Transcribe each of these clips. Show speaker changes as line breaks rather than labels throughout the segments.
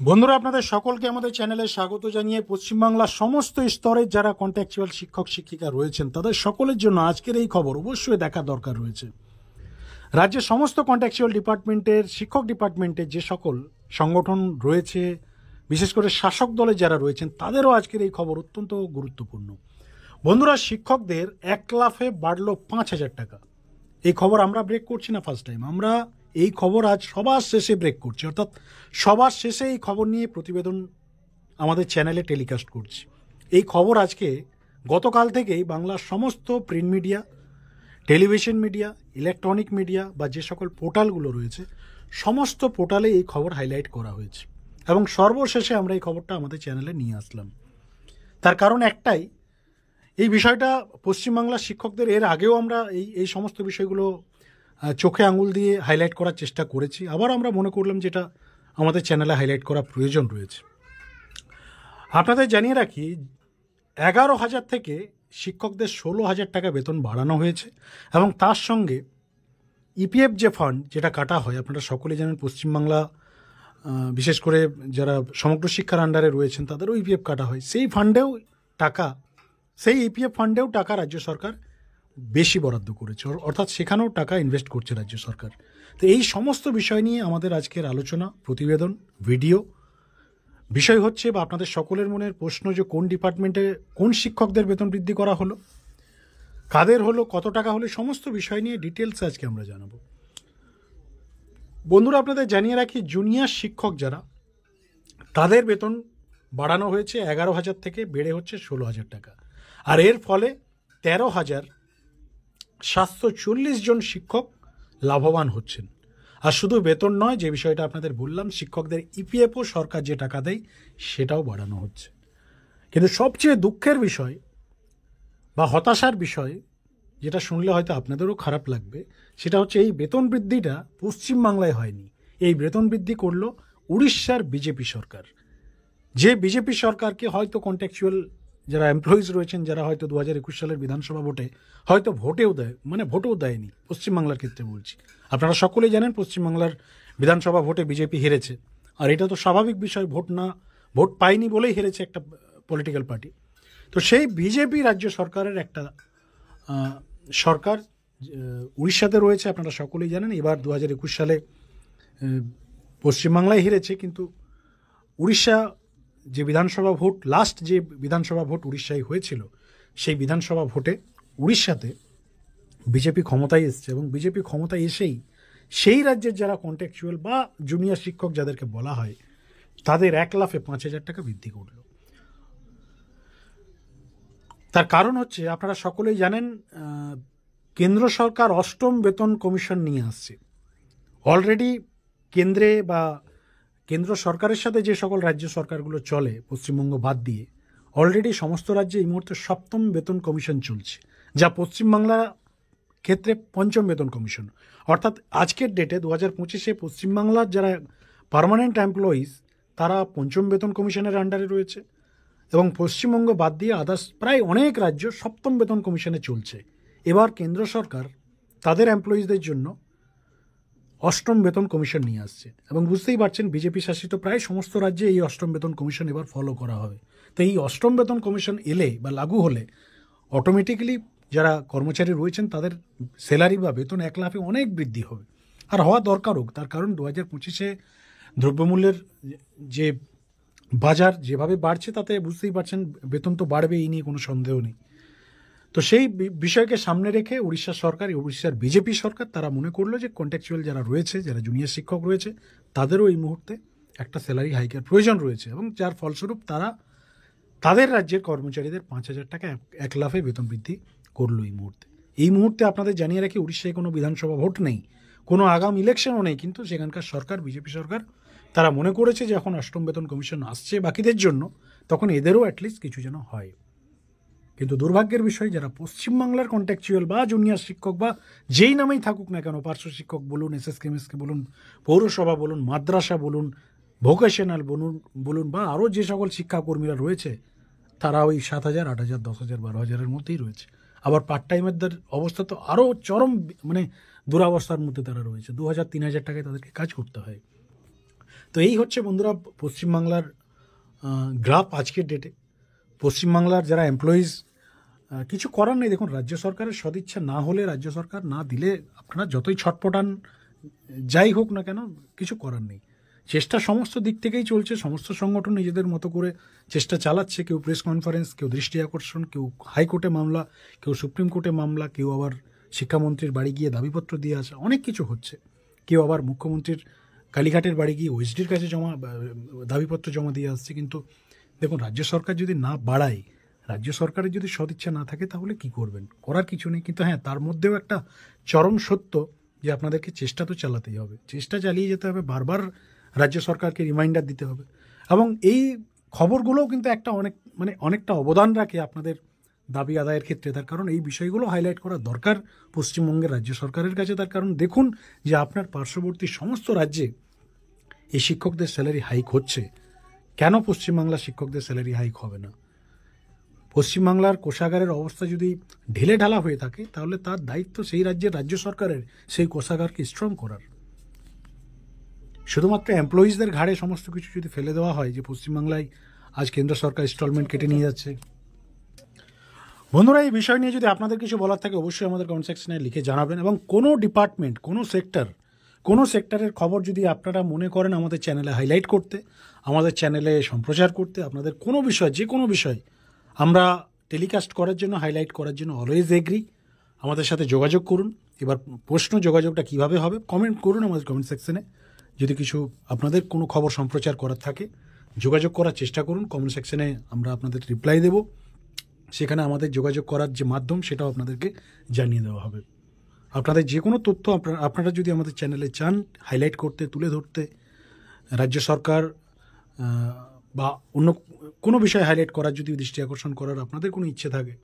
বন্ধুরা, আপনাদের সকলকে আমাদের চ্যানেলে স্বাগত জানিয়ে পশ্চিমবাংলার সমস্ত স্তরের যারা কন্ট্রাকচুয়াল শিক্ষক শিক্ষিকা রয়েছেন তাদের সকলের জন্য আজকের এই খবর অবশ্যই দেখা দরকার রয়েছে। রাজ্যের সমস্ত কন্ট্রাকচুয়াল ডিপার্টমেন্টের শিক্ষক ডিপার্টমেন্টের যে সকল সংগঠন রয়েছে, বিশেষ করে শাসক দলে যারা রয়েছেন তাদেরও আজকের এই খবর অত্যন্ত গুরুত্বপূর্ণ। বন্ধুরা, শিক্ষকদের এক লাফে বাড়ল 5,000 টাকা। এই খবর আমরা ব্রেক করছি না ফার্স্ট টাইম, আমরা এই খবর আজ সবার শেষে ব্রেক করছি, অর্থাৎ সবার শেষে এই খবর নিয়ে প্রতিবেদন আমাদের চ্যানেলে টেলিকাস্ট করছি। এই খবর আজকে গতকাল থেকেই বাংলার সমস্ত print media, television media, electronic media বা যে সকল পোর্টালগুলো রয়েছে সমস্ত পোর্টালে এই খবর হাইলাইট করা হয়েছে এবং সর্বশেষে আমরা এই খবরটা আমাদের চ্যানেলে নিয়ে আসলাম। তার কারণ একটাই, এই বিষয়টা পশ্চিমবাংলার শিক্ষকদের এর আগেও আমরা এই সমস্ত বিষয়গুলো চোখে আঙুল দিয়ে হাইলাইট করার চেষ্টা করেছি, আবার আমরা মনে করলাম যেটা আমাদের চ্যানেলে হাইলাইট করা প্রয়োজন রয়েছে। আপনাদের জানিয়ে রাখি, 11,000 থেকে শিক্ষকদের 16,000 টাকা বেতন বাড়ানো হয়েছে এবং তার সঙ্গে ইপিএফ যে ফান্ড যেটা কাটা হয়, আপনারা সকলেই জানেন পশ্চিমবাংলা বিশেষ করে যারা সমগ্র শিক্ষার আন্ডারে রয়েছেন তাদেরও ইপিএফ কাটা হয়, সেই ইপিএফ ফান্ডেও টাকা রাজ্য সরকার বেশি বরাদ্দ করেছে, অর্থাৎ সেখানেও টাকা ইনভেস্ট করছে রাজ্য সরকার। তো এই সমস্ত বিষয় নিয়ে আমাদের আজকের আলোচনা, প্রতিবেদন, ভিডিও। বিষয় হচ্ছে বা আপনাদের সকলের মনের প্রশ্ন যে কোন ডিপার্টমেন্টে কোন শিক্ষকদের বেতন বৃদ্ধি করা হলো, কাদের হলো, কত টাকা হলো, সমস্ত বিষয় নিয়ে ডিটেলস আজকে আমরা জানাবো। বন্ধুরা, আপনাদের জানিয়ে রাখি, জুনিয়র শিক্ষক যারা তাদের বেতন বাড়ানো হয়েছে 11,000 থেকে বেড়ে হচ্ছে 16,000 টাকা, আর এর ফলে 13,740 জন শিক্ষক লাভবান হচ্ছেন। আর শুধু বেতন নয়, যে বিষয়টা আপনাদের বললাম, শিক্ষকদের ইপিএফও সরকার যে টাকা দেয় সেটাও বাড়ানো হচ্ছে। কিন্তু সবচেয়ে দুঃখের বিষয় বা হতাশার বিষয়, যেটা শুনলে হয়তো আপনাদেরও খারাপ লাগবে, সেটা হচ্ছে এই বেতন বৃদ্ধিটা পশ্চিমবাংলায় হয়নি। এই বেতন বৃদ্ধি করলো উড়িষ্যার বিজেপি সরকার। যে বিজেপি সরকারকে হয়তো কন্ট্রাকচুয়াল যারা এমপ্লয়িজ রয়েছেন, যারা হয়তো 2021 সালের বিধানসভা ভোটে হয়তো ভোটেও দেয়নি, পশ্চিমবাংলার ক্ষেত্রে বলছি। আপনারা সকলেই জানেন পশ্চিমবাংলার বিধানসভা ভোটে বিজেপি হেরেছে, আর এটা তো স্বাভাবিক বিষয়, ভোট পায়নি বলেই হেরেছে একটা পলিটিক্যাল পার্টি। তো সেই বিজেপি রাজ্য সরকারের একটা সরকার উড়িষ্যাতে রয়েছে, আপনারা সকলেই জানেন। এবার 2021 সালে পশ্চিমবাংলায় হেরেছে, কিন্তু উড়িষ্যা যে বিধানসভা ভোট, লাস্ট যে বিধানসভা ভোট উড়িষ্যায় হয়েছিল, সেই বিধানসভা ভোটে উড়িষ্যাতে বিজেপি ক্ষমতায় এসছে এবং বিজেপি ক্ষমতায় এসেই সেই রাজ্যের যারা কন্ট্রাকচুয়াল বা জুনিয়র শিক্ষক যাদেরকে বলা হয় তাদের 1 লাফে 5,000 টাকা বৃদ্ধি করল। তার কারণ হচ্ছে, আপনারা সকলেই জানেন, কেন্দ্র সরকার 8ম বেতন কমিশন নিয়ে আসছে। অলরেডি কেন্দ্রে বা কেন্দ্র সরকারের সাথে যে সকল রাজ্য সরকারগুলো চলে পশ্চিমবঙ্গ বাদ দিয়ে, অলরেডি সমস্ত রাজ্যে এই মুহূর্তে 7ম বেতন কমিশন চলছে, যা পশ্চিমবাংলার ক্ষেত্রে 5ম বেতন কমিশন। অর্থাৎ আজকের ডেটে 2025-এ পশ্চিমবাংলার যারা পার্মানেন্ট এমপ্লয়িজ তারা 5ম বেতন কমিশনের আন্ডারে রয়েছে এবং পশ্চিমবঙ্গ বাদ দিয়ে আদার্স প্রায় অনেক রাজ্য 7ম বেতন কমিশনে চলছে। এবার কেন্দ্র সরকার তাদের এমপ্লয়িজদের জন্য 8ম বেতন কমিশন নিয়ে আসছে এবং বুঝতেই পারছেন বিজেপি শাসিত প্রায় সমস্ত রাজ্যে এই 8ম বেতন কমিশন এবার ফলো করা হবে। তো এই 8ম বেতন কমিশন এলে বা লাগু হলে অটোমেটিক্যালি যারা কর্মচারী রয়েছেন তাদের স্যালারি বা বেতন 1 লাফে অনেক বৃদ্ধি হবে, আর হওয়া দরকার হোক। তার কারণ 2025-এ দ্রব্যমূল্যের যে বাজার যেভাবে বাড়ছে তাতে বুঝতেই পারছেন বেতন তো বাড়বে, এই নিয়ে কোনো সন্দেহ নেই। তো সেই বিষয়কে সামনে রেখে উড়িষ্যা সরকার, উড়িষ্যার বিজেপি সরকার, তারা মনে করলো যে কন্ট্রাকচুয়াল যারা রয়েছে, যারা জুনিয়র শিক্ষক রয়েছে, তাদেরও এই মুহূর্তে একটা স্যালারি হাইকের প্রয়োজন রয়েছে এবং যার ফলস্বরূপ তারা তাদের রাজ্যের কর্মচারীদের 5,000 টাকা 1 লাফে বেতন বৃদ্ধি করলো এই মুহূর্তে আপনাদের জানিয়ে রাখি, উড়িষ্যায় কোনো বিধানসভা ভোট নেই, কোনো আগাম ইলেকশনও নেই, কিন্তু সেখানকার সরকার, বিজেপি সরকার, তারা মনে করেছে যে এখন 8ম বেতন কমিশন আসছে বাকিদের জন্য, তখন এদেরও অ্যাটলিস্ট কিছু যেন হয়। কিন্তু দুর্ভাগ্যের বিষয়, যারা পশ্চিমবাংলার কন্ট্রাকচুয়াল বা জুনিয়র শিক্ষক বা যেই নামেই থাকুক না কেন, পার্শ্ব শিক্ষক বলুন, এসএসকেএমএসকে বলুন, পৌরসভা বলুন, মাদ্রাসা বলুন, ভোকেশনাল বলুন বা আরও যে সকল শিক্ষাকর্মীরা রয়েছে, তারা ওই 7,000, 8,000, 10,000, 12,000-এর মধ্যেই রয়েছে। আবার পার্ট টাইমারদের অবস্থা তো আরও চরম, মানে দুরাবস্থার মধ্যে তারা রয়েছে। 2,000, 3,000 টাকায় তাদেরকে কাজ করতে হয়। তো এই হচ্ছে বন্ধুরা পশ্চিমবাংলার গ্রাফ আজকের ডেটে। পশ্চিমবাংলার যারা এমপ্লয়িজ, কিছু করার নেই। দেখুন, রাজ্য সরকারের সদিচ্ছা না হলে, রাজ্য সরকার না দিলে, আপনারা যতই ছটপটান যাই হোক না কেন, কিছু করার নেই। চেষ্টা সমস্ত দিক থেকেই চলছে, সমস্ত সংগঠন নিজেদের মতো করে চেষ্টা চালাচ্ছে। কেউ প্রেস কনফারেন্স, কেউ দৃষ্টি আকর্ষণ, কেউ হাইকোর্টে মামলা, কেউ সুপ্রিম কোর্টে মামলা, কেউ আবার শিক্ষামন্ত্রীর বাড়ি গিয়ে দাবিপত্র দিয়ে আসা, অনেক কিছু হচ্ছে। কেউ আবার মুখ্যমন্ত্রীর কালীঘাটের বাড়ি গিয়ে ওএসডির কাছে দাবিপত্র জমা দিয়ে আসছে। কিন্তু দেখুন, রাজ্য সরকার যদি না বাড়ায়, রাজ্য সরকারের যদি সদিচ্ছা না থাকে, তাহলে কি করবেন? করার কিছু নেই। কিন্তু হ্যাঁ, তার মধ্যেও একটা চরম সত্য যে আপনাদেরকে চেষ্টা তো চালাতেই হবে, চেষ্টা চালিয়ে যেতে হবে, বারবার রাজ্য সরকারকে রিমাইন্ডার দিতে হবে। এবং এই খবরগুলোও কিন্তু অনেকটা অবদান রাখে আপনাদের দাবি আদায়ের ক্ষেত্রে। তার কারণ এই বিষয়গুলো হাইলাইট করা দরকার পশ্চিমবঙ্গের রাজ্য সরকারের কাছে। তার কারণ দেখুন যে আপনার পার্শ্ববর্তী সমস্ত রাজ্যে এই শিক্ষকদের স্যালারি হাইক হচ্ছে, কেন পশ্চিমবাংলার শিক্ষকদের স্যালারি হাইক হবে না? পশ্চিমবাংলার কোষাগারের অবস্থা যদি ঢেলে ঢালা হয়ে থাকে, তাহলে তার দায়িত্ব সেই রাজ্যের রাজ্য সরকারের সেই কোষাগারকে স্ট্রং করার। শুধুমাত্র এমপ্লয়িজদের ঘাড়ে সমস্ত কিছু যদি ফেলে দেওয়া হয় যে পশ্চিমবাংলায় আজ কেন্দ্র সরকার ইনস্টলমেন্ট কেটে নিয়ে যাচ্ছে। বন্ধুরা, এই বিষয় নিয়ে যদি আপনাদের কিছু বলার থাকে, অবশ্যই আমাদের কমেন্ট সেকশনে লিখে জানাবেন। এবং কোনো ডিপার্টমেন্ট, কোনো সেক্টরের খবর যদি আপনারা মনে করেন আমাদের চ্যানেলে হাইলাইট করতে, আমাদের চ্যানেলে সম্প্রচার করতে, আপনাদের কোনো বিষয়, যে কোনো বিষয় আমরা টেলিকাস্ট করার জন্য, হাইলাইট করার জন্য অলওয়েজ এগ্রি। আমাদের সাথে যোগাযোগ করুন। এবার প্রশ্ন, যোগাযোগটা কিভাবে হবে? কমেন্ট করুন আমাদের কমেন্ট সেকশনে। যদি কিছু আপনাদের কোনো খবর সম্প্রচার করার থাকে, যোগাযোগ করার চেষ্টা করুন। কমেন্ট সেকশনে আমরা আপনাদের রিপ্লাই দেব। সেখানে আমাদের যোগাযোগ করার যে মাধ্যম, সেটাও আপনাদেরকে জানিয়ে দেওয়া হবে। আপনাদের যে কোনো তথ্য আপনারা যদি আমাদের চ্যানেলে চান হাইলাইট করতে, তুলে ধরতে, রাজ্য সরকার বা অন্য কোনো বিষয় হাইলাইট করার, যদি দৃষ্টি আকর্ষণ করার আপনাদের কোনো ইচ্ছে থাকে,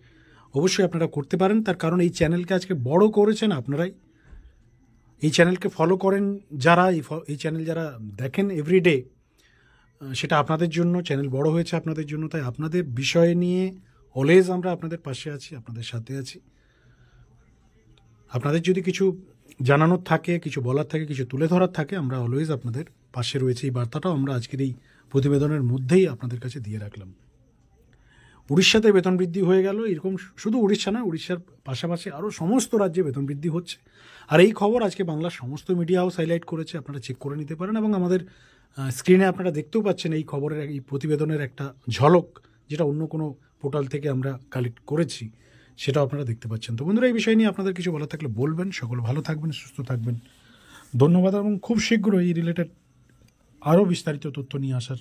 অবশ্যই আপনারা করতে পারেন। তার কারণ এই চ্যানেলকে আজকে বড় করেছেন আপনারাই। এই চ্যানেলকে ফলো করেন যারা, এই চ্যানেল যারা দেখেন এভরিডে, সেটা আপনাদের জন্য। চ্যানেল বড় হয়েছে আপনাদের জন্য। তাই আপনাদের বিষয় নিয়ে অলওয়েজ আমরা আপনাদের পাশে আছি, আপনাদের সাথে আছি। আপনাদের যদি কিছু জানানোর থাকে, কিছু বলার থাকে, কিছু তুলে ধরার থাকে, আমরা অলওয়েজ আপনাদের পাশে রয়েছে। এই বার্তাটাও আমরা আজকের এই প্রতিবেদনের মধ্যেই আপনাদের কাছে দিয়ে রাখলাম। উড়িষ্যাতে বেতন বৃদ্ধি হয়ে গেল, এরকম শুধু উড়িষ্যা নয়, উড়িষ্যার পাশাপাশি আরও সমস্ত রাজ্যে বেতন বৃদ্ধি হচ্ছে। আর এই খবর আজকে বাংলার সমস্ত মিডিয়া হাউস হাইলাইট করেছে, আপনারা চেক করে নিতে পারেন। এবং আমাদের স্ক্রিনে আপনারা দেখতেও পাচ্ছেন এই খবরের, এই প্রতিবেদনের একটা ঝলক, যেটা অন্য কোনো পোর্টাল থেকে আমরা কালেক্ট করেছি, সেটাও আপনারা দেখতে পাচ্ছেন। তো বন্ধুরা, এই বিষয় নিয়ে আপনাদের কিছু বলার থাকলে বলবেন। সকলে ভালো থাকবেন, সুস্থ থাকবেন। ধন্যবাদ। এবং খুব শীঘ্রই এই রিলেটেড আরও বিস্তারিত তথ্য নিয়ে আসার